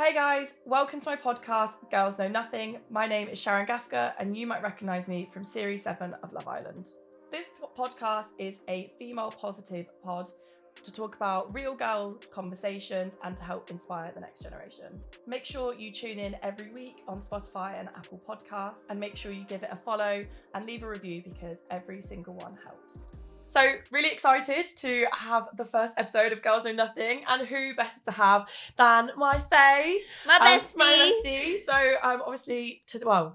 Hey guys, welcome to my podcast, Girls Know Nothing. My name is Sharon Gaffka and you might recognise me from Series 7 of Love Island. This podcast is a female positive pod to talk about real girl conversations and to help inspire the next generation. Make sure you tune in every week on Spotify and Apple Podcasts and make sure you give it a follow and leave a review because every single one helps. So really excited to have the first episode of Girls Know Nothing, and who better to have than my Faye. My bestie. My bestie. So obviously,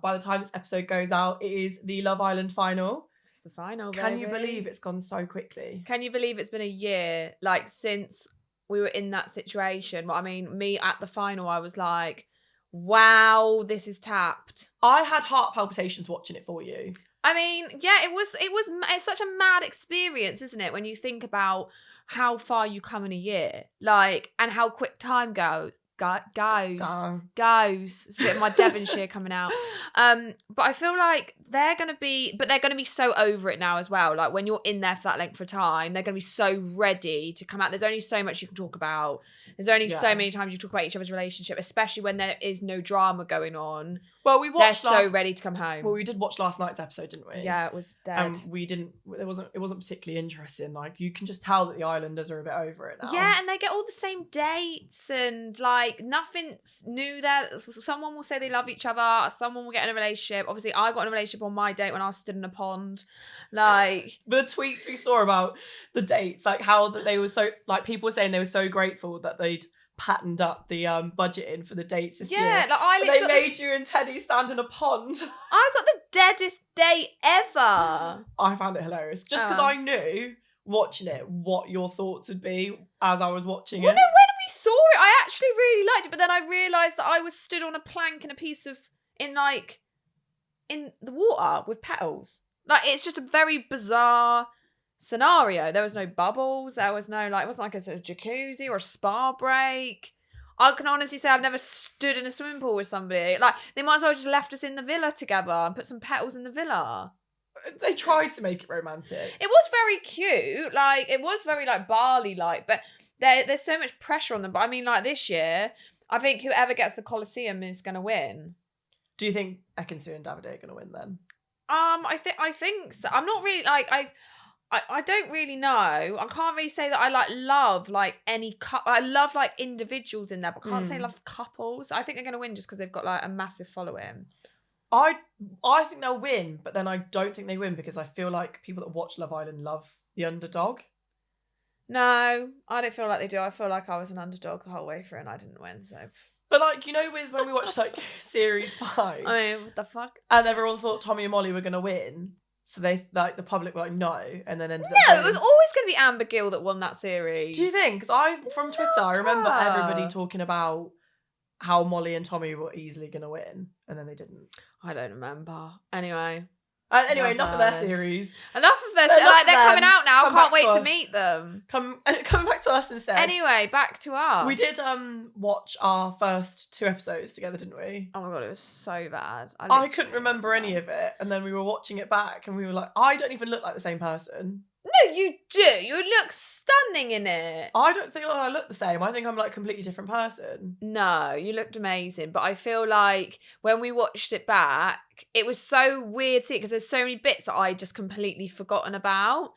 by the time this episode goes out, it is the Love Island final. It's the final, baby. Can you believe it's gone so quickly? Can you believe it's been a year, since we were in that situation? Well, I mean, me at the final, I was like, wow, this is tapped. I had heart palpitations watching it for you. I mean, yeah, it's such a mad experience, isn't it? When you think about how far you come in a year, and how quick time goes. It's a bit of my Devonshire coming out. But I feel like they're going to be so over it now as well. Like when you're in there for that length of time, they're going to be so ready to come out. There's only so much you can talk about. There's only so many times you talk about each other's relationship, especially when there is no drama going on. Well, they're so ready to come home. Well, we did watch last night's episode, didn't we? Yeah, it was dead. It wasn't particularly interesting. Like, you can just tell that the Islanders are a bit over it now. Yeah, and they get all the same dates and nothing's new there. Someone will say they love each other. Someone will get in a relationship. Obviously, I got in a relationship on my date when I was stood in a pond. The tweets we saw about the dates, how that they were so, people were saying they were so grateful that they'd patterned up the budgeting for the dates this year. Yeah, they made you and Teddy stand in a pond. I got the deadest date ever. I found it hilarious. Just because I knew, watching it, what your thoughts would be as I was watching it. Well, no, when we saw it, I actually really liked it, but then I realised that I was stood on a plank in in the water with petals. It's just a very bizarre scenario. There was no bubbles. There was no, it wasn't like a jacuzzi or a spa break. I can honestly say I've never stood in a swimming pool with somebody. They might as well just left us in the villa together and put some petals in the villa. They tried to make it romantic. It was very cute. It was very, Bali-like, but there's so much pressure on them. But I mean, this year, I think whoever gets the Colosseum is going to win. Do you think Ekin-Su and Davide are going to win then? I think so. I'm not really, I don't really know. I can't really say that I love any I love individuals in there, but can't say love couples. I think they're going to win just because they've got a massive following. I think they'll win, but then I don't think they win because I feel like people that watch Love Island love the underdog. No, I don't feel like they do. I feel like I was an underdog the whole way through and I didn't win, so... But when we watched Series 5... I mean, what the fuck? And everyone thought Tommy and Molly were going to win. So they, the public were no, and then ended up... No, it was always going to be Amber Gill that won that series. Do you think? Because from Twitter, I remember everybody talking about how Molly and Tommy were easily going to win, and then they didn't. I don't remember. Anyway, enough of their series. Enough of their series. They're coming out now. Can't wait to meet them. Coming back to us instead. Anyway, back to us. We did watch our first 2 episodes together, didn't we? Oh my god, it was so bad. I couldn't remember any of it, and then we were watching it back, and we were like, I don't even look like the same person. No, you do. You look stunning in it. I don't think I look the same. I think I'm a completely different person. No, you looked amazing. But I feel like when we watched it back, it was so weird to see because there's so many bits that I just completely forgotten about.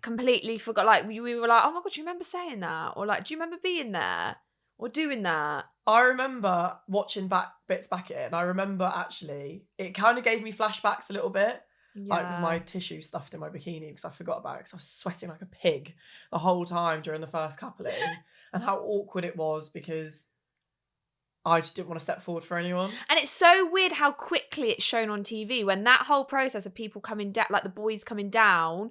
Completely forgot. We were like, oh my god, do you remember saying that? Or do you remember being there? Or doing that? I remember watching bits back at it, and I remember actually, it kind of gave me flashbacks a little bit. Yeah. With my tissue stuffed in my bikini because I forgot about it because I was sweating like a pig the whole time during the first coupling and how awkward it was because I just didn't want to step forward for anyone. And it's so weird how quickly it's shown on TV when that whole process of people coming down, the boys coming down,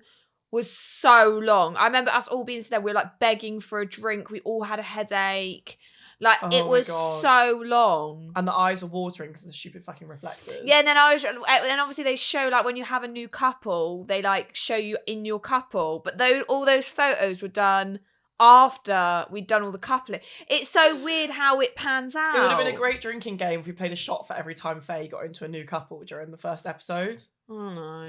was so long. I remember us all being there, we were begging for a drink. We all had a headache. It was so long. And the eyes were watering because of the stupid fucking reflectors. Yeah, and then obviously they show when you have a new couple, they show you in your couple. But all those photos were done after we'd done all the coupling. It's so weird how it pans out. It would have been a great drinking game if we played a shot for every time Faye got into a new couple during the first episode. Oh no.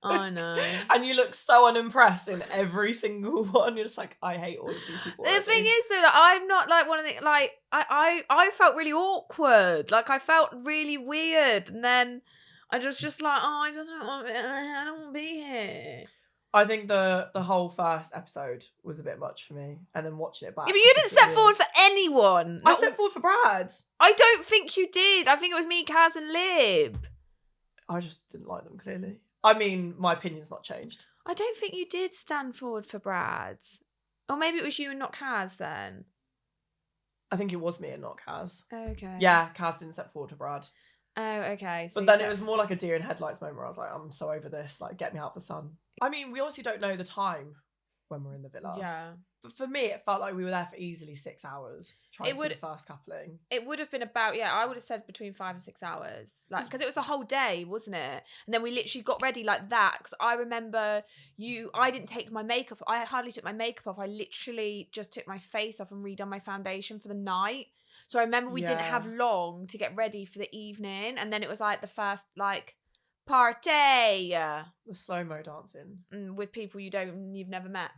I know. And you look so unimpressed in every single one. You're just like, I hate all of these people. The thing is, though, like, I'm not like one of the like. I felt really awkward. Like I felt really weird, and then I just like, oh, I don't want to be here. I think the whole first episode was a bit much for me, and then watching it back. Yeah, but you didn't step forward for anyone. I stepped forward for Brad. I don't think you did. I think it was me, Kaz, and Lib. I just didn't like them, clearly. I mean, my opinion's not changed. I don't think you did stand forward for Brad. Or maybe it was you and not Kaz then. I think it was me and not Kaz. Okay. Yeah, Kaz didn't step forward for Brad. Oh, okay. So but then it was more like a deer in headlights moment where I was like, I'm so over this. Like, get me out of the sun. I mean, we obviously don't know the time when we're in the villa. Yeah. But for me, it felt like we were there for easily 6 hours trying to do the first coupling. It would have been about, I would have said between 5 and 6 hours. Like, because it was the whole day, wasn't it? And then we literally got ready like that. Because I remember I didn't take my makeup. I hardly took my makeup off. I literally just took my face off and redone my foundation for the night. So I remember we didn't have long to get ready for the evening. And then it was like the first, like, party. The slow-mo dancing. With people you've never met.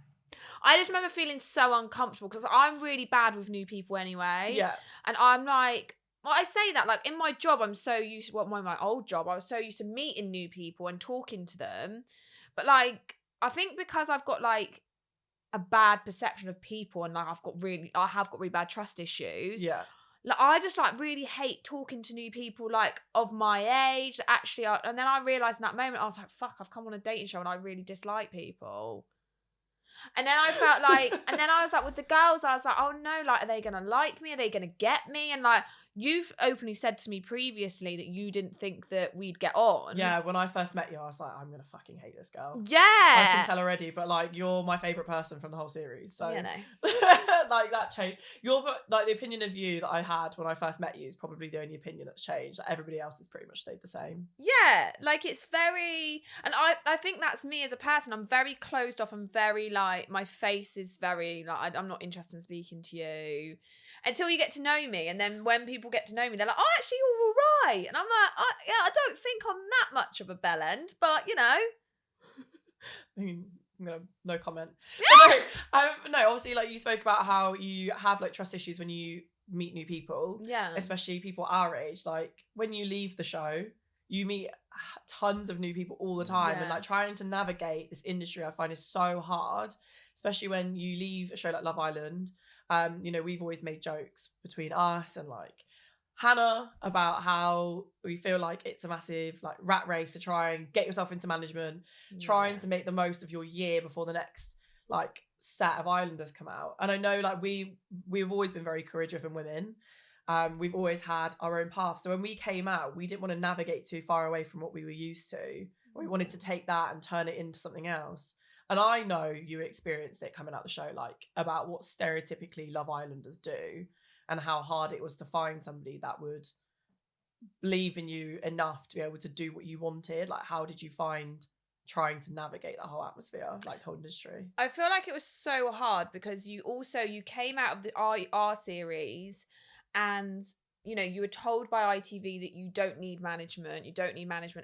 I just remember feeling so uncomfortable because I'm really bad with new people anyway. Yeah. And I'm like, well, I say that, like, in my job, I'm so used to, my old job, I was so used to meeting new people and talking to them. But, like, I think because I've got, like, a bad perception of people and, like, I have got really bad trust issues. Yeah. Like, I just, like, really hate talking to new people, like, of my age. Actually, and then I realised in that moment, I was like, fuck, I've come on a dating show and I really dislike people. And then I felt like, and then I was like, with the girls, I was like, oh no, like, are they going to like me? Are they going to get me? And like, you've openly said to me previously that you didn't think that we'd get on. Yeah, when I first met you, I was like, I'm going to fucking hate this girl. Yeah. I can tell already, but like, you're my favourite person from the whole series. So, like, that changed. Like, the opinion of you that I had when I first met you is probably the only opinion that's changed. Like, everybody else has pretty much stayed the same. Yeah, like, it's very, and I think that's me as a person. I'm very closed off. I'm very, like, my face is very, like, I'm not interested in speaking to you until you get to know me. And then when people get to know me, they're like, oh, actually, you're all right. And I'm like, I don't think I'm that much of a bellend, but, you know. I mean, no comment. No, obviously, like, you spoke about how you have, like, trust issues when you meet new people. Yeah. Especially people our age. Like, when you leave the show, you meet tons of new people all the time. Yeah. And, like, trying to navigate this industry, I find, is so hard. Especially when you leave a show like Love Island. You know, we've always made jokes between us and, like, Hannah about how we feel like it's a massive, like, rat race to try and get yourself into management, trying to make the most of your year before the next, like, set of Islanders come out. And I know, like, we've always been very career-driven women. We've always had our own path. So when we came out, we didn't want to navigate too far away from what we were used to. We wanted to take that and turn it into something else. And I know you experienced it coming out the show, like, about what stereotypically Love Islanders do and how hard it was to find somebody that would believe in you enough to be able to do what you wanted. Like, how did you find trying to navigate that whole atmosphere, like, the whole industry? I feel like it was so hard because you came out of the our series and, you know, you were told by ITV that you don't need management.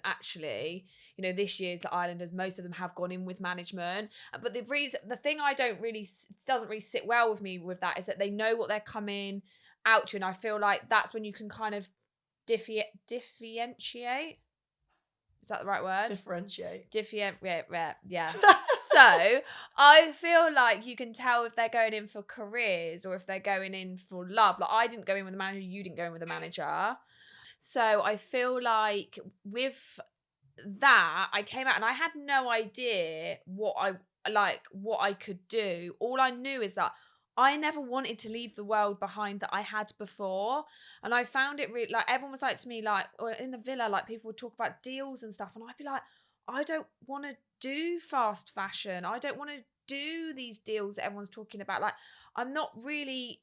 Actually, you know, this year's The Islanders, most of them have gone in with management. But the thing doesn't really sit well with me with that is that they know what they're coming out to. And I feel like that's when you can kind of differentiate. Is that the right word? Differentiate. Yeah. So I feel like you can tell if they're going in for careers or if they're going in for love. Like, I didn't go in with a manager, you didn't go in with a manager. So I feel like with that, I came out and I had no idea what I could do. All I knew is that I never wanted to leave the world behind that I had before. And I found it really, like, everyone was like to me, like, or in the villa, like, people would talk about deals and stuff. And I'd be like, I don't want to do fast fashion. I don't want to do these deals that everyone's talking about. Like, I'm not really,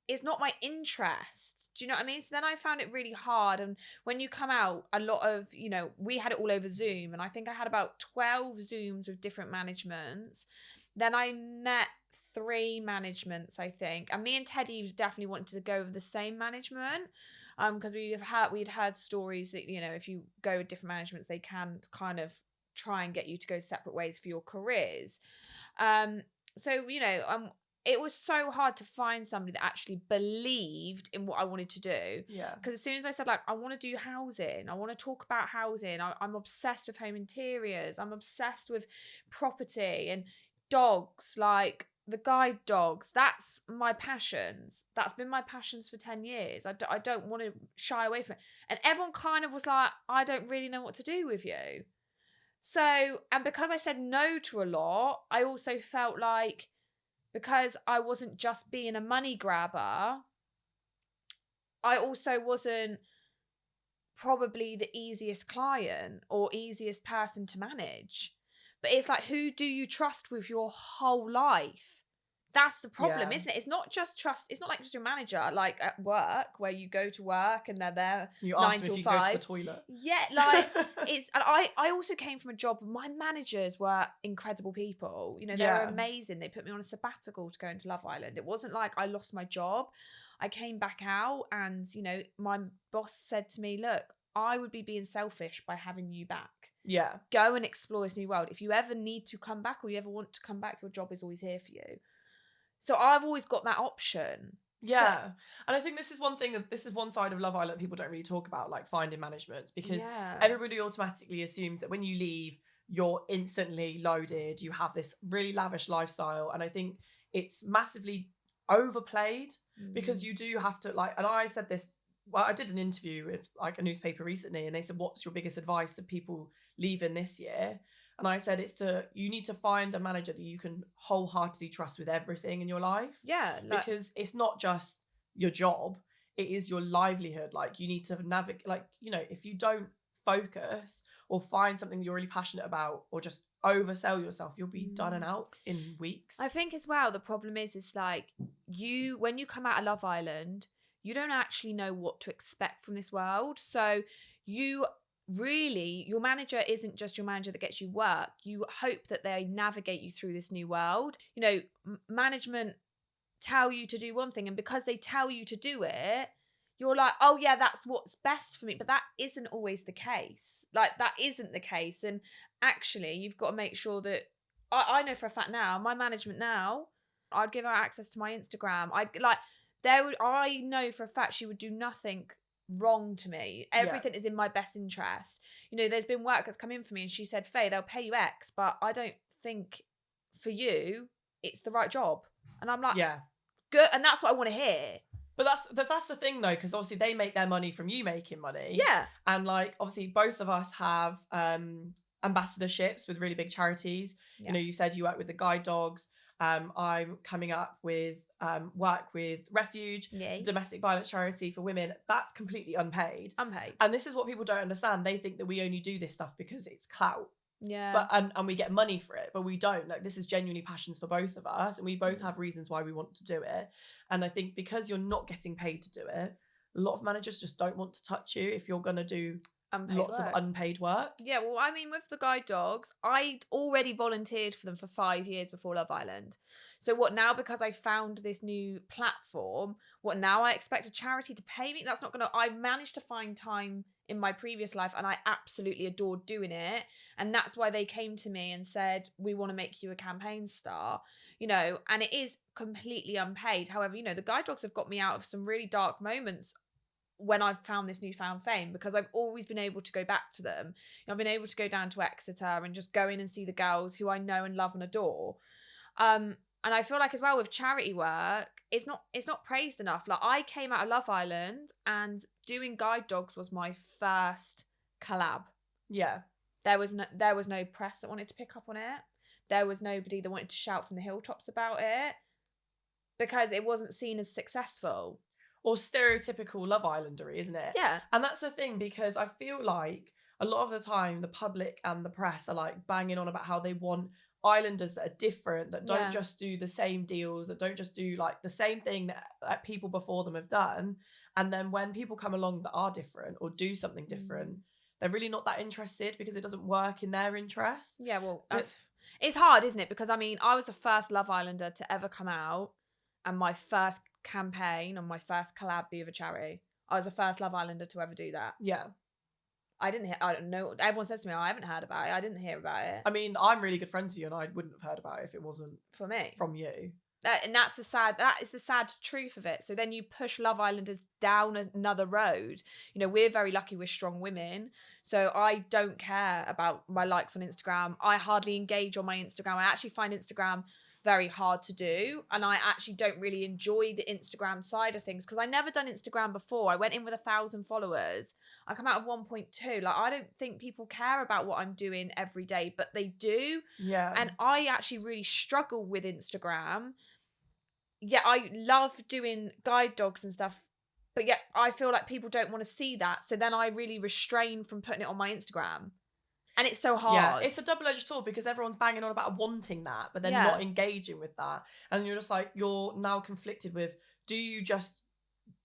it's not my interest. Do you know what I mean? So then I found it really hard. And when you come out, a lot of, you know, we had it all over Zoom. And I think I had about 12 Zooms with different managements. Then I met 3 managements, I think. And me and Teddy definitely wanted to go with the same management. Because we'd heard stories that, you know, if you go with different managements, they can kind of try and get you to go separate ways for your careers. So, it was so hard to find somebody that actually believed in what I wanted to do. Yeah. Because as soon as I said, like, I want to do housing, I want to talk about housing, I'm obsessed with home interiors, I'm obsessed with property and dogs, like the guide dogs. That's my passions. That's been my passions for 10 years. I don't want to shy away from it. And everyone kind of was like, I don't really know what to do with you. So, and because I said no to a lot, I also felt like, because I wasn't just being a money grabber, I also wasn't probably the easiest client or easiest person to manage. But it's like, who do you trust with your whole life? That's the problem, isn't it? It's not just trust. It's not like just your manager, like at work, where you go to work and they're there You 9 ask them till if you 5. go to the toilet. Yeah, like it's. And I also came from a job. My managers were incredible people. They were amazing. They put me on a sabbatical to go into Love Island. It wasn't like I lost my job. I came back out, and my boss said to me, "Look, I would be being selfish by having you back. Yeah. Go and explore this new world. If you ever need to come back or you ever want to come back, your job is always here for you." So I've always got that option. Yeah. And I think this is one side of Love Island people don't really talk about, like finding management, because everybody automatically assumes that when you leave, you're instantly loaded, you have this really lavish lifestyle. And I think it's massively overplayed because you do have to, like, and I said this, well, I did an interview with like a newspaper recently, and they said, what's your biggest advice to people leaving this year? And I said, you need to find a manager that you can wholeheartedly trust with everything in your life. Yeah. Because it's not just your job, it is your livelihood. Like, you need to navigate, like, if you don't focus or find something you're really passionate about or just oversell yourself, you'll be done and out in weeks. I think as well, the problem is like when you come out of Love Island, you don't actually know what to expect from this world. So your manager isn't just your manager that gets you work. You hope that they navigate you through this new world. Management tell you to do one thing, and because they tell you to do it, you're like, oh yeah, that's what's best for me. But that isn't always the case. Like, that isn't the case. And actually, you've got to make sure that I know for a fact now, my management now, I'd give her access to my Instagram. I know for a fact she would do nothing wrong to me. Everything is in my best interest. There's been work that's come in for me, and she said, Faye, they'll pay you X, but I don't think for it's the right job. And I'm like, good. And that's what I want to hear. But that's the thing, though, because obviously they make their money from you making money. Yeah. And like, obviously both of us have ambassadorships with really big charities. You said you work with the guide dogs. I'm coming up with work with Refuge, domestic violence charity for women. That's completely unpaid. And this is what people don't understand. They think that we only do this stuff because it's clout. Yeah. But and we get money for it, but we don't. Like, this is genuinely passions for both of us, and we both have reasons why we want to do it. And I think because you're not getting paid to do it, a lot of managers just don't want to touch you if you're going to do lots of unpaid work. Yeah, well, I mean, with the guide dogs, I already volunteered for them for 5 years before Love Island. So what now, because I found this new platform, what now I expect a charity to pay me? That's not going to... I managed to find time in my previous life, and I absolutely adored doing it. And that's why they came to me and said, we want to make you a campaign star, and it is completely unpaid. However, the guide dogs have got me out of some really dark moments when I've found this newfound fame, because I've always been able to go back to them. I've been able to go down to Exeter and just go in and see the girls who I know and love and adore. And I feel like as well with charity work, it's not praised enough. Like, I came out of Love Island and doing guide dogs was my first collab. Yeah. There was no press that wanted to pick up on it. There was nobody that wanted to shout from the hilltops about it because it wasn't seen as successful. Or stereotypical Love Islandery, isn't it? Yeah. And that's the thing, because I feel like a lot of the time the public and the press are like banging on about how they want islanders that are different, that don't just do the same deals, that don't just do like the same thing that people before them have done. And then when people come along that are different or do something different, they're really not that interested because it doesn't work in their interest. Yeah, well, it's hard, isn't it? Because I mean, I was the first Love Islander to ever come out, and my first campaign and my first collab be with a charity. I was the first Love Islander to ever do that. Yeah. I didn't hear. I don't know. Everyone says to me, "I haven't heard about it. I didn't hear about it." I mean, I'm really good friends with you, and I wouldn't have heard about it if it wasn't For me, from you. and that is the sad truth of it. So then you push Love Islanders down another road. You know, we're very lucky we're strong women. So I don't care about my likes on Instagram. I hardly engage on my Instagram. I actually find Instagram very hard to do. And I actually don't really enjoy the Instagram side of things because I never done Instagram before. I went in with 1,000 followers. I come out of 1.2. Like, I don't think people care about what I'm doing every day, but they do. Yeah. And I actually really struggle with Instagram. Yeah, I love doing guide dogs and stuff, but yet I feel like people don't want to see that. So then I really restrain from putting it on my Instagram. And it's so hard. Yeah, it's a double-edged sword because everyone's banging on about wanting that, but then not engaging with that. And you're just like, you're now conflicted with, do you just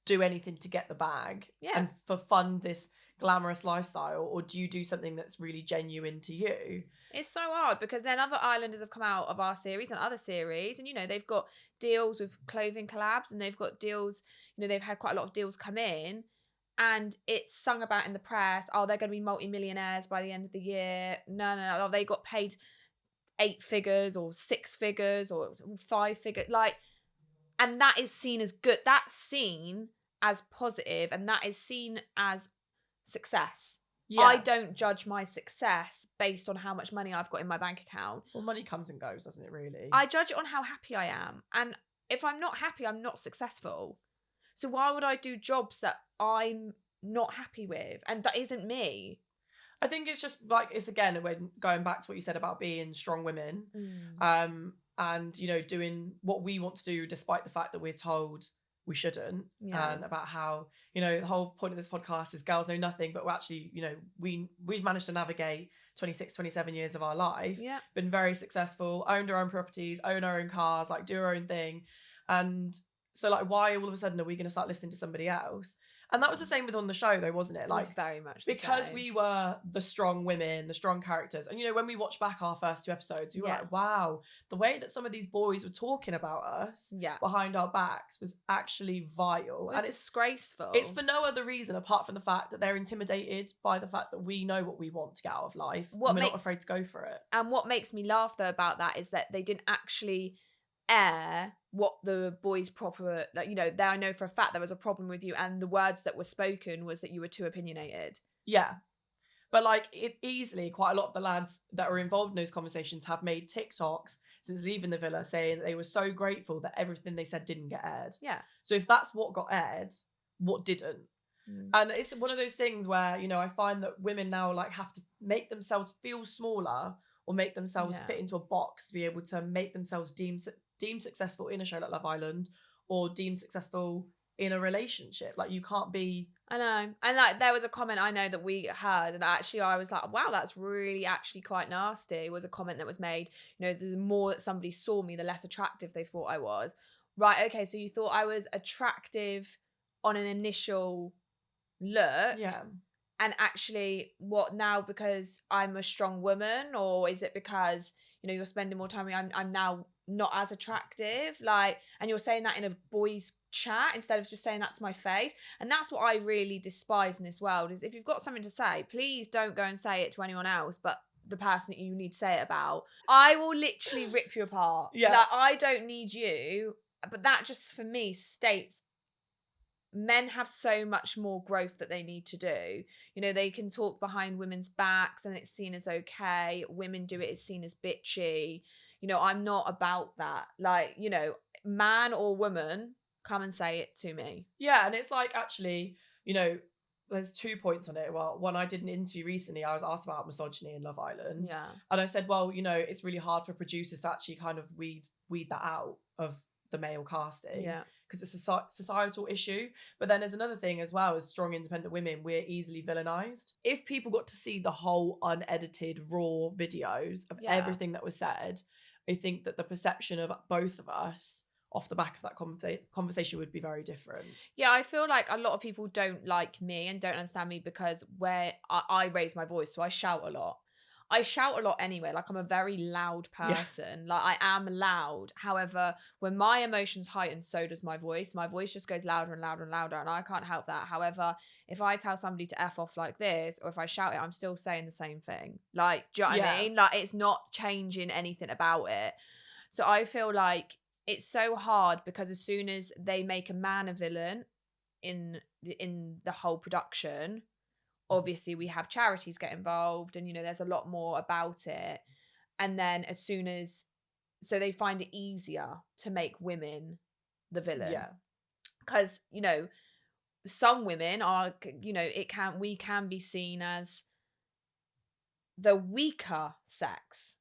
do anything to get the bag and for fun, this glamorous lifestyle, or do you do something that's really genuine to you? It's so hard because then other islanders have come out of our series and other series, and you know, they've got deals with clothing collabs and they've got deals, you know, they've had quite a lot of deals come in, and it's sung about in the press, oh, they're going to be multi-millionaires by the end of the year. No, they got paid 8 figures or 6 figures or 5 figures, like, and that is seen as good. That's seen as positive, and that is seen as success. Yeah. I don't judge my success based on how much money I've got in my bank account. Well, money comes and goes, doesn't it, really? I judge it on how happy I am. And if I'm not happy, I'm not successful. So why would I do jobs that I'm not happy with? And that isn't me. I think it's just like, it's again, when going back to what you said about being strong women, and, you know, doing what we want to do despite the fact that we're told we shouldn't, and about how, you know, the whole point of this podcast is girls know nothing, but we're actually, you know, we've managed to navigate 26, 27 years of our life, been very successful, owned our own properties, own our own cars, like do our own thing. And so like, why all of a sudden are we going to start listening to somebody else? And that was the same with on the show though, wasn't it? Like, it was very much the because same. we were the strong women, the strong characters. And, you know, when we watched back our first 2 episodes, we were like, wow, the way that some of these boys were talking about us behind our backs was actually vile. It was disgraceful. It's for no other reason apart from the fact that they're intimidated by the fact that we know what we want to get out of life. And we're not afraid to go for it. And what makes me laugh though about that is that they didn't actually air what the boys proper, like, you know, I know for a fact there was a problem with you, and the words that were spoken was that you were too opinionated. Yeah, but like, it easily, quite a lot of the lads that are involved in those conversations have made TikToks since leaving the villa saying that they were so grateful that everything they said didn't get aired. Yeah. So if that's what got aired, what didn't? And it's one of those things where, you know, I find that women now like have to make themselves feel smaller or make themselves fit into a box to be able to make themselves deemed successful in a show like Love Island, or deemed successful in a relationship. Like, you can't be... I know. And like, there was a comment I know that we heard, and actually I was like, wow, that's really actually quite nasty. It was a comment that was made, you know, the more that somebody saw me, the less attractive they thought I was. Right, okay, so you thought I was attractive on an initial look. Yeah. And actually, what now, because I'm a strong woman, or is it because, you know, you're spending more time with me, I'm now not as attractive? Like, and you're saying that in a boys chat instead of just saying that to my face. And that's what I really despise in this world, is if you've got something to say, please don't go and say it to anyone else but the person that you need to say it about. I will literally rip you apart. Yeah. Like, I don't need you. But that just, for me, states men have so much more growth that they need to do. You know, they can talk behind women's backs and it's seen as okay. Women do it, it's seen as bitchy. You know, I'm not about that. Like, you know, man or woman, come and say it to me. Yeah, and it's like, actually, you know, there's 2 points on it. Well, one, I did an interview recently. I was asked about misogyny in Love Island. Yeah. And I said, well, you know, it's really hard for producers to actually kind of weed that out of the male casting. Yeah. Because it's a societal issue. But then there's another thing as well, as strong independent women, we're easily villainized. If people got to see the whole unedited, raw videos of everything that was said, I think that the perception of both of us off the back of that conversation would be very different. Yeah, I feel like a lot of people don't like me and don't understand me because where I raise my voice, so I shout a lot. I shout a lot anyway. Like, I'm a very loud person. Like, I am loud. However, when my emotions heighten, so does my voice. My voice just goes louder and louder and louder, and I can't help that. However, if I tell somebody to F off like this, or if I shout it, I'm still saying the same thing. Like, do you know what I mean? Like, it's not changing anything about it. So I feel like it's so hard, because as soon as they make a man a villain in the whole production, obviously we have charities get involved, and there's a lot more about it. And then as soon as, so they find it easier to make women the villain, because some women are, we can be seen as the weaker sex,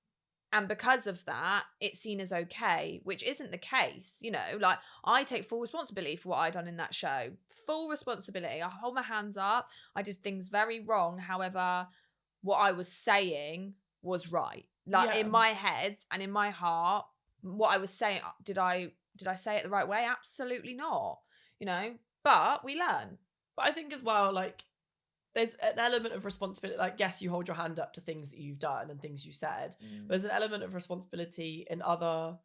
and because of that it's seen as okay, which isn't the case. Like, I take full responsibility for what I done in that show. Full responsibility. I hold my hands up. I did things very wrong. However, what I was saying was right. Like, in my head and in my heart, what I was saying, did I say it the right way? Absolutely not. But we learn. But I think as well, like, there's an element of responsibility. Like, yes, you hold your hand up to things that you've done and things you said. But there's an element of responsibility in other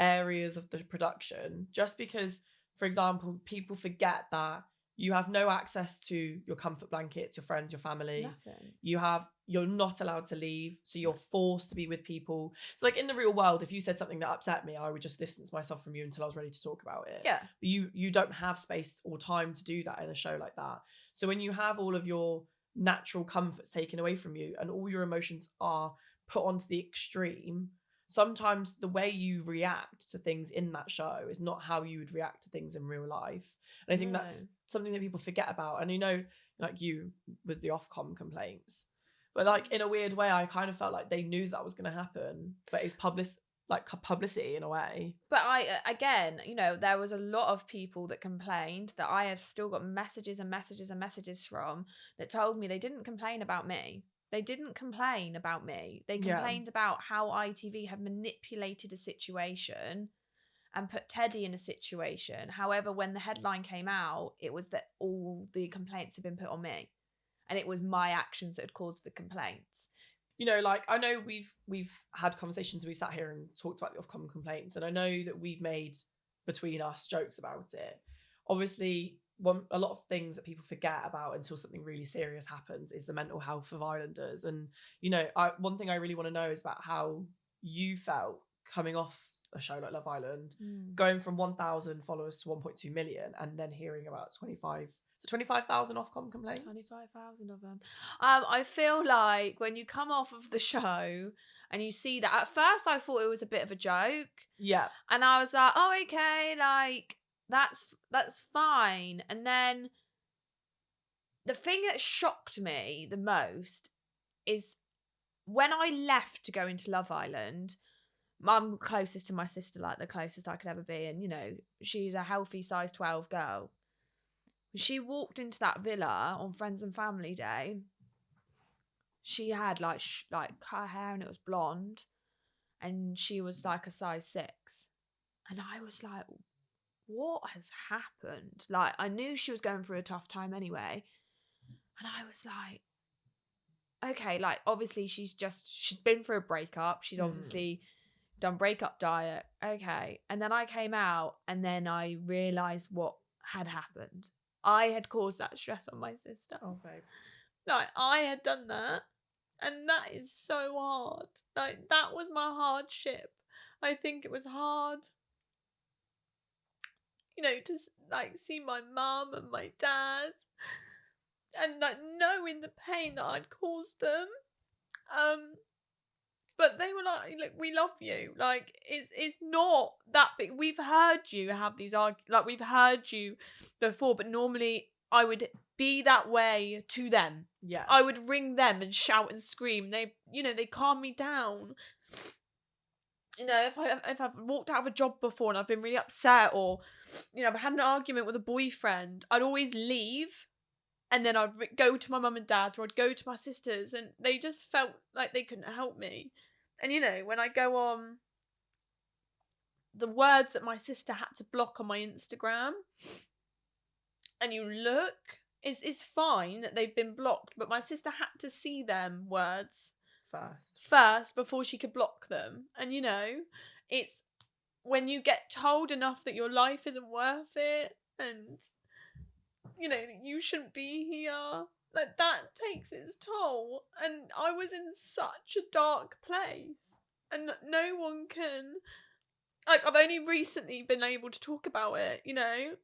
areas of the production. Just because, for example, people forget that you have no access to your comfort blankets, your friends, your family. Nothing. You're not allowed to leave, so you're forced to be with people. So, like, in the real world, if you said something that upset me, I would just distance myself from you until I was ready to talk about it. Yeah. But you don't have space or time to do that in a show like that. So when you have all of your natural comforts taken away from you and all your emotions are put onto the extreme, sometimes the way you react to things in that show is not how you would react to things in real life. And I think that's something that people forget about. And like you with the Ofcom complaints, but like, in a weird way, I kind of felt like they knew that was going to happen, but it's publicity in a way. But there was a lot of people that complained that I have still got messages and messages and messages from, that told me they didn't complain about me. They didn't complain about me. They complained about how ITV had manipulated a situation and put Teddy in a situation. However, when the headline came out, it was that all the complaints had been put on me, and it was my actions that had caused the complaints. Like, I know we've had conversations, we've sat here and talked about the Ofcom complaints, and I know that we've made, between us, jokes about it. Obviously, a lot of things that people forget about until something really serious happens is the mental health of islanders. And, one thing I really want to know is about how you felt coming off a show like Love Island, going from 1,000 followers to 1.2 million, and then hearing about 25,000 Ofcom complaints. 25,000 of them. I feel like when you come off of the show and you see that, at first I thought it was a bit of a joke. Yeah. And I was like, oh, okay, like, that's fine. And then the thing that shocked me the most is when I left to go into Love Island, I'm closest to my sister, like the closest I could ever be. And, she's a healthy size 12 girl. She walked into that villa on Friends and Family Day. She had like her hair, and it was blonde, and she was like a size 6. And I was like, what has happened? Like, I knew she was going through a tough time anyway. And I was like, okay, like, obviously she's been through a breakup. She's obviously done breakup diet. Okay. And then I came out, and then I realised what had happened. I had caused that stress on my sister. Oh, babe. Like, I had done that. And that is so hard. Like, that was my hardship. I think it was hard, to like see my mum and my dad, and like knowing the pain that I'd caused them. But they were like, look, we love you. Like, it's not that big. We've heard you have these like, we've heard you before, but normally I would be that way to them. Yeah. I would ring them and shout and scream. They calm me down. If I've walked out of a job before and I've been really upset, or, I've had an argument with a boyfriend, I'd always leave. And then I'd go to my mum and dad, or I'd go to my sisters, and they just felt like they couldn't help me. And, when I go on, the words that my sister had to block on my Instagram, and you look, it's fine that they've been blocked, but my sister had to see them words. first before she could block them. And you know, it's when you get told enough that your life isn't worth it, and you know that you shouldn't be here, like that takes its toll. And I was in such a dark place, and no one can, like, I've only recently been able to talk about it, you know,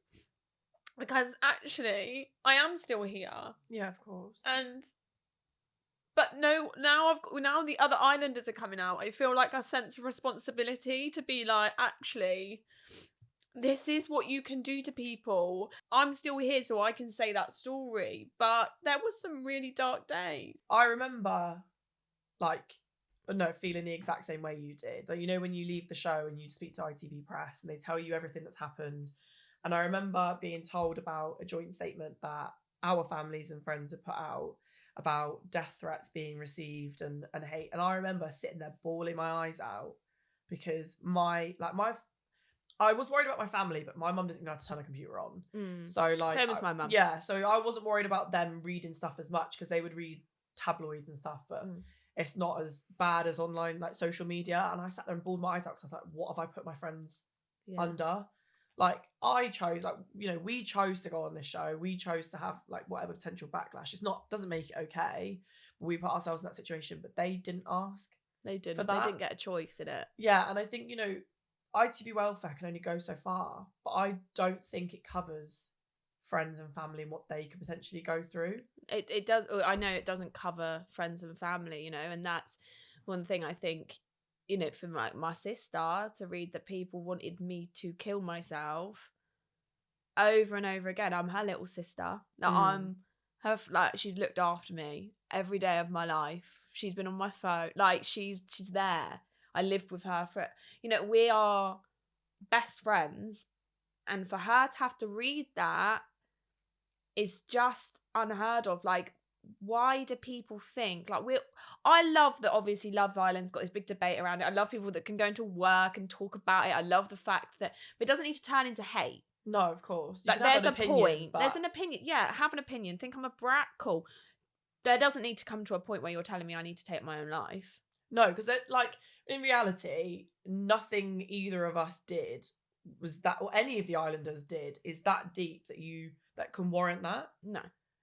because actually I am still here. Yeah, of course. But no, now the other islanders are coming out. I feel like a sense of responsibility to be like, actually, this is what you can do to people. I'm still here so I can say that story. But there was some really dark days. I remember, feeling the exact same way you did. Like, you know, when you leave the show and you speak to ITV Press and they tell you everything that's happened. And I remember being told about a joint statement that our families and friends had put out about death threats being received and hate. And I remember sitting there bawling my eyes out because I was worried about my family, but my mum doesn't know how to turn a computer on. So same as my mum. Yeah, so I wasn't worried about them reading stuff as much because they would read tabloids and stuff, but it's not as bad as online, like, social media. And I sat there and bawled my eyes out because I was like, what have I put my friends under? Like, I chose, like, you know, we chose to go on this show. We chose to have, like, whatever potential backlash. Doesn't make it okay. But we put ourselves in that situation, but they didn't ask. They didn't. They didn't get a choice in it. Yeah, and I think, you know, ITV welfare can only go so far, but I don't think it covers friends and family and what they could potentially go through. It does. I know it doesn't cover friends and family, you know, and that's one thing I think, you know, for my sister to read that people wanted me to kill myself over and over again. I'm her little sister. Like, she's looked after me every day of my life. She's been on my phone. Like, she's there. I lived with her for, you know, we are best friends. And for her to have to read that is just unheard of. Like, why do people think, like, I love that obviously Love Island's got this big debate around it. I love people that can go into work and talk about it. I love the fact that, but it doesn't need to turn into hate. No, of course. Like, there's a point. There's an opinion. Yeah, have an opinion. Think I'm a brat? Cool. There doesn't need to come to a point where you're telling me I need to take my own life. No, because, like, in reality, nothing either of us did was that, or any of the islanders did, is that deep that can warrant that. No.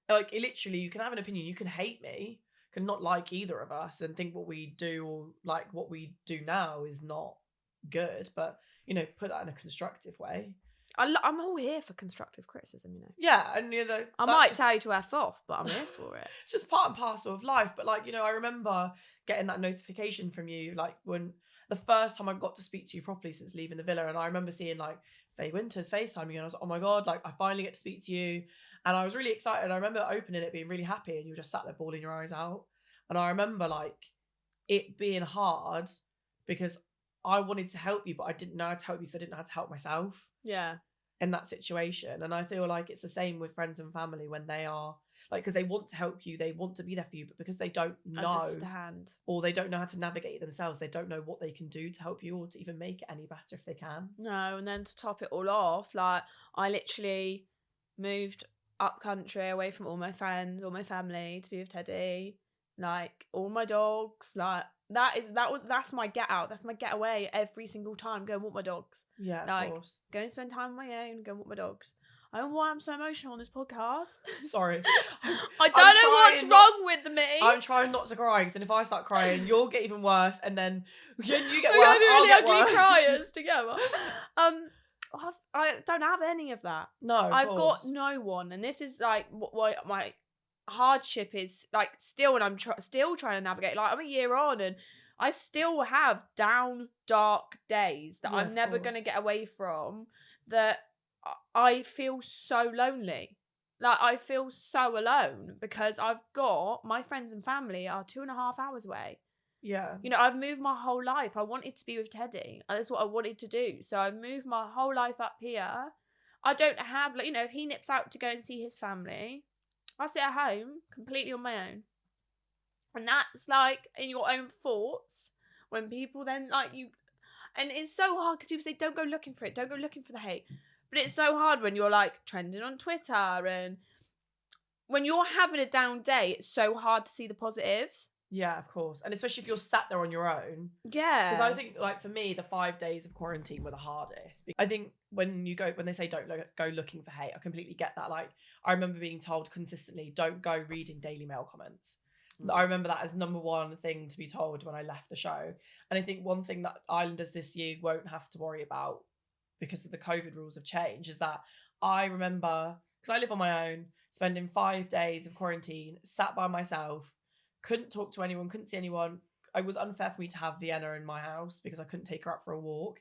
Like, literally, you can have an opinion. You can hate me, can not like either of us, and think what we do, or like what we do now, is not good. But, you know, put that in a constructive way. I'm all here for constructive criticism, you know. Yeah, and you know, I might tell you to F off, but I'm here for it. It's just part and parcel of life. But, like, you know, I remember getting that notification from you, like, when the first time I got to speak to you properly since leaving the villa, and I remember seeing, like, Faye Winter's FaceTime you, and I was like, oh my god, like, I finally get to speak to you. And I was really excited. I remember opening it, being really happy, and you were just sat there bawling your eyes out. And I remember, like, it being hard because I wanted to help you, but I didn't know how to help you because I didn't know how to help myself. Yeah. In that situation. And I feel like it's the same with friends and family when they are, like, because they want to help you, they want to be there for you, but because they don't understand, or they don't know how to navigate it themselves, they don't know what they can do to help you or to even make it any better if they can. No, and then to top it all off, like, I literally moved up country away from all my friends, all my family, to be with Teddy, like, all my dogs, like, that's my get out. That's my getaway every single time. Go and walk my dogs. Yeah, like, of course. Go and spend time on my own. Go and walk my dogs. I don't know why I'm so emotional on this podcast. Sorry. I don't know what's wrong with me. I'm trying not to cry, because then if I start crying, you'll get even worse, and then you get worse, We're I'll get ugly worse. criers together. I don't have any of that. No, I've got no one, and this is like what my hardship is, like, still, and I'm still trying to navigate. Like, I'm a year on, and I still have down dark days that I'm never going to get away from, that I feel so lonely. Like, I feel so alone because I've got my friends and family are 2.5 hours away. Yeah. You know, I've moved my whole life. I wanted to be with Teddy. That's what I wanted to do. So I've moved my whole life up here. I don't have, like, you know, if he nips out to go and see his family, I sit at home completely on my own. And that's, like, in your own thoughts when people then, like, you... And it's so hard because people say, don't go looking for it. Don't go looking for the hate. But it's so hard when you're, like, trending on Twitter, and when you're having a down day, it's so hard to see the positives. Yeah, of course. And especially if you're sat there on your own. Yeah. Because I think, like, for me, the 5 days of quarantine were the hardest. I think when they say don't go looking for hate, I completely get that. Like, I remember being told consistently, don't go reading Daily Mail comments. I remember that as number one thing to be told when I left the show. And I think one thing that Islanders this year won't have to worry about, because of the COVID rules have changed, is that I remember, because I live on my own, spending 5 days of quarantine, sat by myself, couldn't talk to anyone, couldn't see anyone. It was unfair for me to have Vienna in my house because I couldn't take her out for a walk.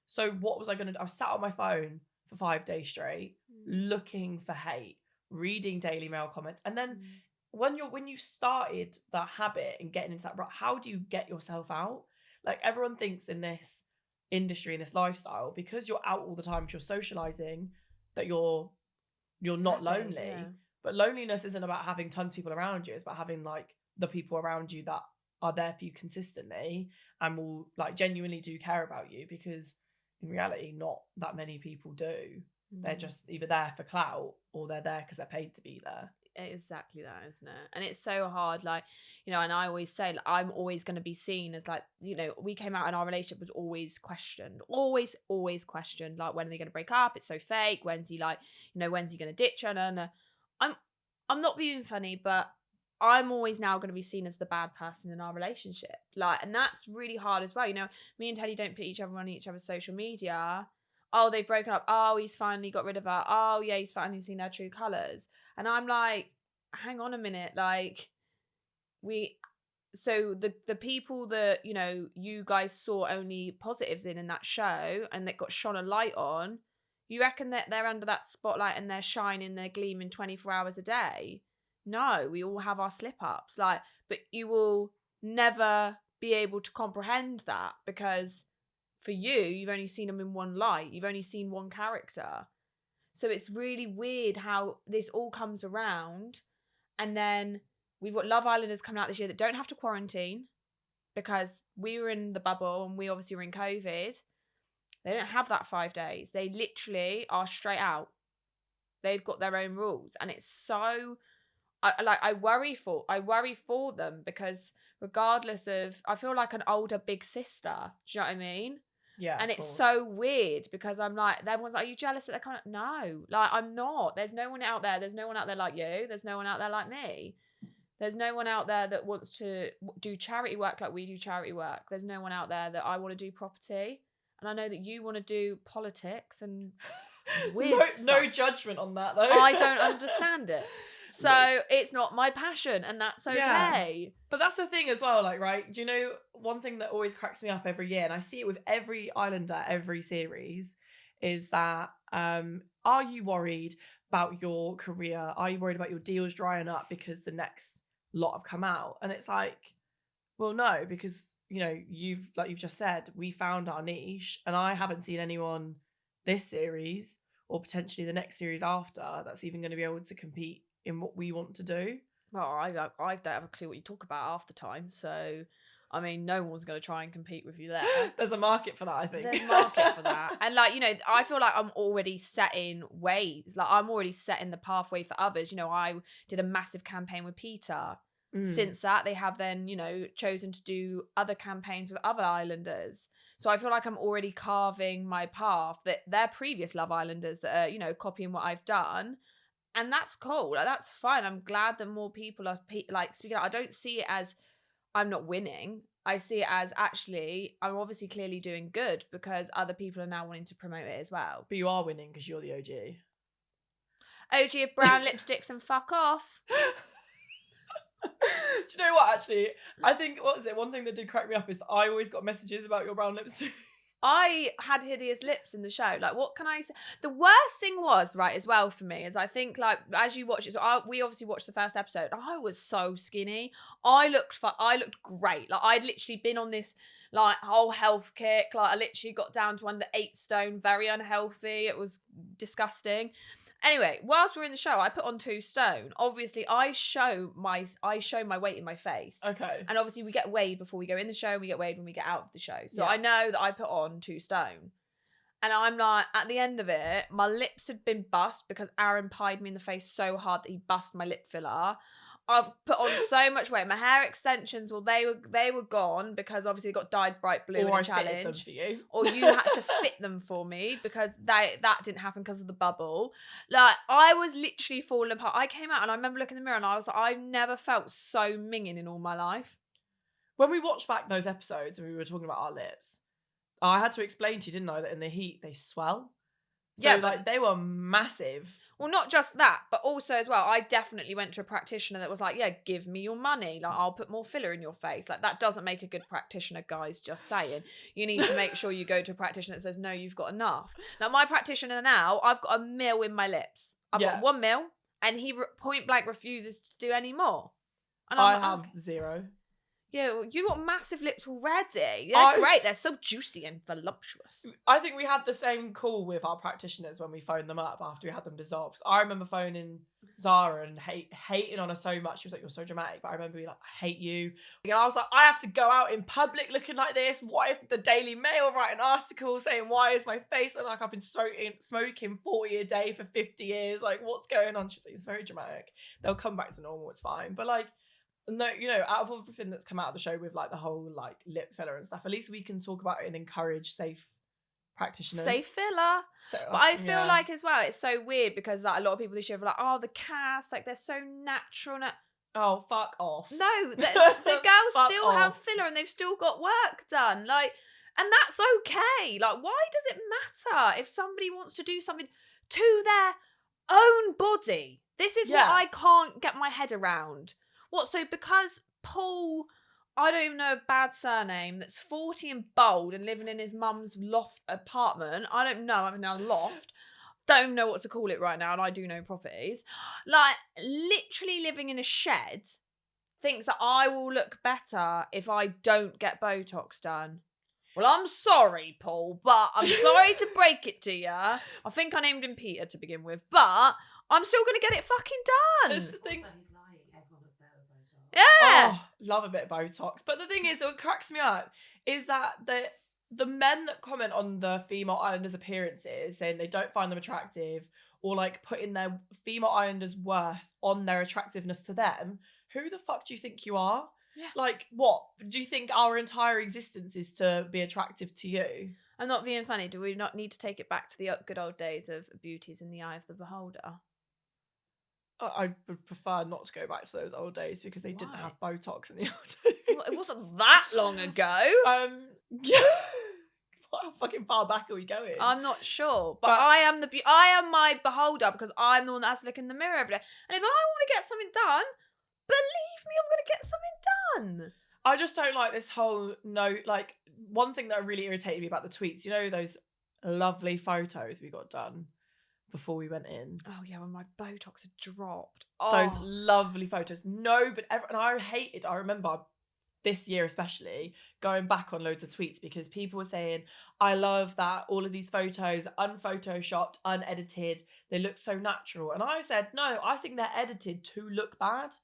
So what was I going to do? I was sat on my phone for 5 days straight, looking for hate, reading Daily Mail comments. And then when you started that habit and getting into that, how do you get yourself out? Like, everyone thinks in this industry, in this lifestyle, because you're out all the time, you're socializing, that you're not lonely. Yeah. But loneliness isn't about having tons of people around you. It's about having, like, the people around you that are there for you consistently and will, like, genuinely do care about you, because in reality, not that many people do. They're just either there for clout or they're there because they're paid to be there. Exactly that, isn't it? And it's so hard, like, you know, and I always say, like, I'm always going to be seen as, like, you know, we came out and our relationship was always questioned, always questioned, like, when are they going to break up? It's so fake. When's he, like, you know, when's he going to ditch her? And I'm not being funny, but I'm always now going to be seen as the bad person in our relationship, like, and that's really hard as well. You know, me and Teddy don't put each other on each other's social media. Oh, they've broken up. Oh, he's finally got rid of her. Oh, yeah, he's finally seen her true colours. And I'm like, hang on a minute. Like, so the people that, you know, you guys saw only positives in that show and that got shone a light on, you reckon that they're under that spotlight and they're shining, they're gleaming 24 hours a day? No, we all have our slip-ups. Like, but you will never be able to comprehend that because for you've only seen them in one light. You've only seen one character. So it's really weird how this all comes around. And then we've got Love Islanders coming out this year that don't have to quarantine because we were in the bubble and we obviously were in COVID. They don't have that 5 days. They literally are straight out. They've got their own rules. And it's so... I worry for them because regardless of... I feel like an older big sister. Do you know what I mean? Yeah, and it's so weird because I'm like, everyone's like, are you jealous that they're coming? No, like, I'm not. There's no one out there. There's no one out there like you. There's no one out there like me. There's no one out there that wants to do charity work like we do charity work. There's no one out there that I want to do property. And I know that you want to do politics and weird stuff. No judgment on that, though. I don't understand it. So it's not my passion, and that's okay. Yeah. But that's the thing as well, like, right? Do you know one thing that always cracks me up every year, and I see it with every Islander, every series, is that are you worried about your career? Are you worried about your deals drying up because the next lot have come out? And it's like, well, no, because, you know, you've just said, we found our niche, and I haven't seen anyone this series or potentially the next series after that's even going to be able to compete in what we want to do. Well, I don't have a clue what you talk about half the time, so I mean, no one's going to try and compete with you there. There's a market for that, I think. There's a market for that. And, like, you know, I feel like I'm already setting ways. Like, I'm already setting the pathway for others. You know, I did a massive campaign with Peter. Since that, they have then, you know, chosen to do other campaigns with other Islanders. So I feel like I'm already carving my path, that they're previous Love Islanders that are, you know, copying what I've done. And that's cool. Like, that's fine. I'm glad that more people are like speaking out. I don't see it as I'm not winning. I see it as actually I'm obviously clearly doing good because other people are now wanting to promote it as well. But you are winning because you're the OG. OG of brown lipsticks and fuck off. Do you know what, actually? I think, what was it? One thing that did crack me up is that I always got messages about your brown lipstick. I had hideous lips in the show. Like, what can I say? The worst thing was, right, as well for me, is I think, like, as you watch it, so we obviously watched the first episode. I was so skinny. I looked great. Like, I'd literally been on this, like, whole health kick. Like, I literally got down to under 8 stone, very unhealthy. It was disgusting. Anyway, whilst we're in the show, I put on 2 stone. Obviously, I show my weight in my face. Okay. And obviously, we get weighed before we go in the show. We get weighed when we get out of the show. So yeah. I know that I put on 2 stone. And I'm like, at the end of it, my lips had been bust because Aaron pied me in the face so hard that he bust my lip filler. I've put on so much weight. My hair extensions, well, they were gone because obviously they got dyed bright blue in Or a I fitted them challenge. for you. Or you had to fit them for me because that didn't happen because of the bubble. Like, I was literally falling apart. I came out and I remember looking in the mirror and I was like, I've never felt so minging in all my life. When we watched back those episodes and we were talking about our lips, I had to explain to you, didn't I, that in the heat they swell. So, Yeah, like, they were massive. Well, not just that, but also as well, I definitely went to a practitioner that was like, yeah, give me your money. Like, I'll put more filler in your face. Like, that doesn't make a good practitioner, guys, just saying. You need to make sure you go to a practitioner that says, no, you've got enough. Now, my practitioner now, I've got 1 mil in my lips. I've got 1 mil, and he point blank refuses to do any more. And I have 0. Yeah, you've got massive lips already. They're great. They're so juicy and voluptuous. I think we had the same call with our practitioners when we phoned them up after we had them dissolved. I remember phoning Zara and hating on her so much. She was like, you're so dramatic. But I remember being like, I hate you. And I was like, I have to go out in public looking like this. What if the Daily Mail write an article saying, why is my face look like I've been smoking 40 a day for 50 years? Like, what's going on? She was like, it's very dramatic. They'll come back to normal. It's fine. But like, no, you know, out of everything that's come out of the show with like the whole like lip filler and stuff, at least we can talk about it and encourage safe practitioners. Safe filler. So, but I feel like as well, it's so weird because like a lot of people this year are like, oh, the cast, like they're so natural. Oh, fuck off. No, the girls still off. have filler and they've still got work done. Like, and that's okay. Like, why does it matter if somebody wants to do something to their own body? This is what I can't get my head around. What, so because Paul, I don't even know a bad surname, that's 40 and bald and living in his mum's loft apartment, I don't know, I'm in a loft, don't even know what to call it right now, and I do know properties, like, literally living in a shed, thinks that I will look better if I don't get Botox done. Well, I'm sorry, Paul, but I'm sorry to break it to you. I think I named him Peter to begin with, but I'm still going to get it fucking done. That's the thing. Yeah. Oh, love a bit of Botox. But the thing is, what cracks me up is that the men that comment on the female islanders' appearances, saying they don't find them attractive, or like putting their female islanders' worth on their attractiveness to them, who the fuck do you think you are? Yeah. Like, what? Do you think our entire existence is to be attractive to you? I'm not being funny. Do we not need to take it back to the good old days of beauty's in the eye of the beholder? I would prefer not to go back to those old days because they didn't have Botox in the old days. Well, it wasn't that long ago. Yeah. How fucking far back are we going? I'm not sure, but I am my beholder because I'm the one that has to look in the mirror every day. And if I want to get something done, believe me, I'm going to get something done. I just don't like this whole like, one thing that really irritated me about the tweets, you know, those lovely photos we got done before we went in. Oh yeah, when my Botox had dropped. Those lovely photos. And I remember this year especially going back on loads of tweets because people were saying, I love that all of these photos are unphotoshopped, unedited, they look so natural. And I said, no, I think they're edited to look bad.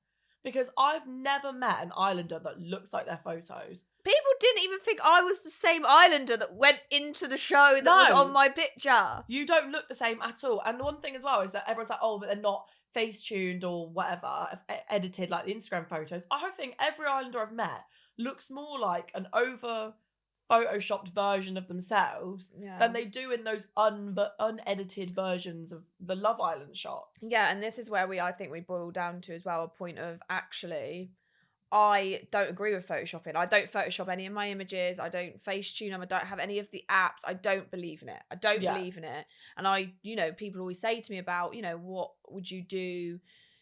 Because I've never met an islander that looks like their photos. People didn't even think I was the same islander that went into the show that was on my picture. You don't look the same at all. And the one thing as well is that everyone's like, oh, but they're not face tuned or whatever, edited like the Instagram photos. I think every islander I've met looks more like an over photoshopped version of themselves than they do in those unedited versions of the Love Island shots. Yeah, and this is where I think we boil down to as well a point of actually, I don't agree with photoshopping. I don't Photoshop any of my images. I don't face tune them. I don't have any of the apps. I don't believe in it. I don't believe in it. And people always say to me about, what would you do?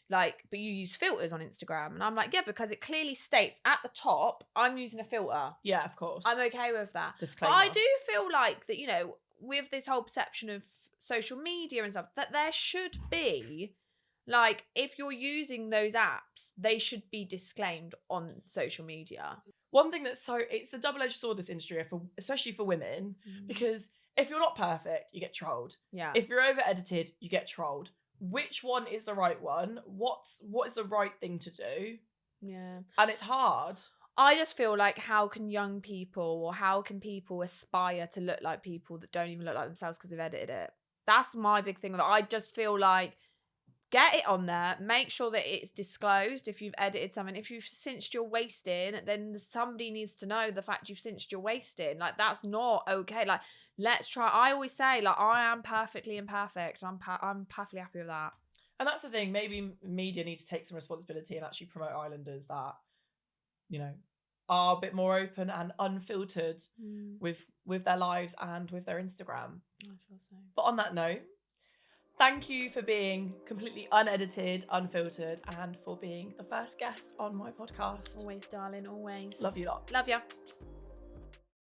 Like, but you use filters on Instagram. And I'm like, yeah, because it clearly states at the top, I'm using a filter. Yeah, of course. I'm okay with that. Disclaimer. But I do feel like that, with this whole perception of social media and stuff, that there should be, like, if you're using those apps, they should be disclaimed on social media. One thing it's a double-edged sword, this industry, especially for women, because if you're not perfect, you get trolled. Yeah. If you're over-edited, you get trolled. Which one is the right one? What is the right thing to do? Yeah. And it's hard. I just feel like how can young people or how can people aspire to look like people that don't even look like themselves because they've edited it? That's my big thing. I just feel like get it on there. Make sure that it's disclosed if you've edited something. If you've cinched your waist in, then somebody needs to know the fact you've cinched your waist in. Like, that's not okay. Like, let's try. I always say, like, I am perfectly imperfect. I'm perfectly happy with that. And that's the thing. Maybe media need to take some responsibility and actually promote islanders that, you know, are a bit more open and unfiltered with their lives and with their Instagram. I feel so. But on that note, thank you for being completely unedited, unfiltered, and for being the first guest on my podcast. Always, darling, always. Love you lots. Love you.